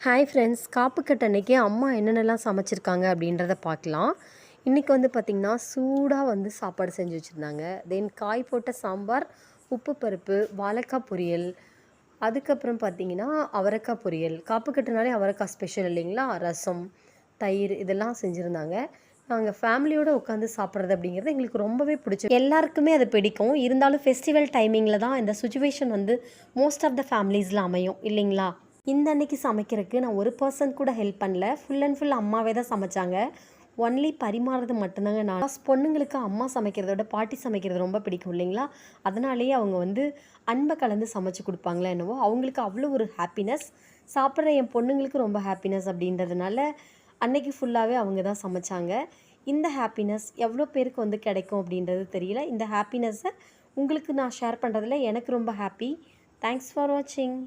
Hi friends, காப்பு கட்டு அன்னைக்கு அம்மா என்னென்னலாம் சமைச்சிருக்காங்க அப்படின்றத பார்க்கலாம். இன்றைக்கி வந்து பார்த்திங்கன்னா சூடாக வந்து சாப்பாடு செஞ்சு வச்சுருந்தாங்க. தென் காய் போட்ட சாம்பார், உப்பு பருப்பு, வாழைக்காய் பொரியல், அதுக்கப்புறம் பார்த்திங்கன்னா அவரைக்காய் பொரியல். காப்பு கட்டுனாலே அவரைக்காய் ஸ்பெஷல் இல்லைங்களா? ரசம், தயிர் இதெல்லாம் செஞ்சுருந்தாங்க. நாங்கள் ஃபேமிலியோடு உட்காந்து சாப்பிட்றது அப்படிங்கிறது எங்களுக்கு ரொம்பவே பிடிச்சது. எல்லாருக்குமே அது பிடிக்கும். இருந்தாலும் ஃபெஸ்டிவல் டைமிங்கில் தான் இந்த சுச்சுவேஷன் வந்து மோஸ்ட் ஆஃப் த ஃபேமிலிஸில் அமையும் இல்லைங்களா? இந்த அன்னைக்கு சமைக்கிறதுக்கு நான் ஒரு பர்சன் கூட ஹெல்ப் பண்ணல. ஃபுல் அண்ட் ஃபுல் அம்மாவே தான் சமைச்சாங்க. ஒன்லி பரிமாறுறது மட்டும்தாங்க நான். பொண்ணுங்களுக்கு அம்மா சமைக்கிறத விட பாட்டி சமைக்கிறது ரொம்ப பிடிக்கும் இல்லைங்களா? அதனாலேயே அவங்க வந்து அன்பை கலந்து சமைச்சு கொடுப்பாங்களா என்னவோ, அவங்களுக்கு அவ்வளோ ஒரு ஹாப்பினஸ். சாப்பிட்ற என் பொண்ணுங்களுக்கு ரொம்ப ஹாப்பினஸ் அப்படின்றதுனால அன்னைக்கு ஃபுல்லாகவே அவங்க தான் சமைச்சாங்க. இந்த ஹாப்பினஸ் எவ்வளோ பேருக்கு வந்து கிடைக்கும் அப்படின்றது தெரியல. இந்த ஹாப்பினஸ்ஸை உங்களுக்கு நான் ஷேர் பண்ணுறதுல எனக்கு ரொம்ப ஹாப்பி. தேங்க்ஸ் ஃபார் வாட்சிங்.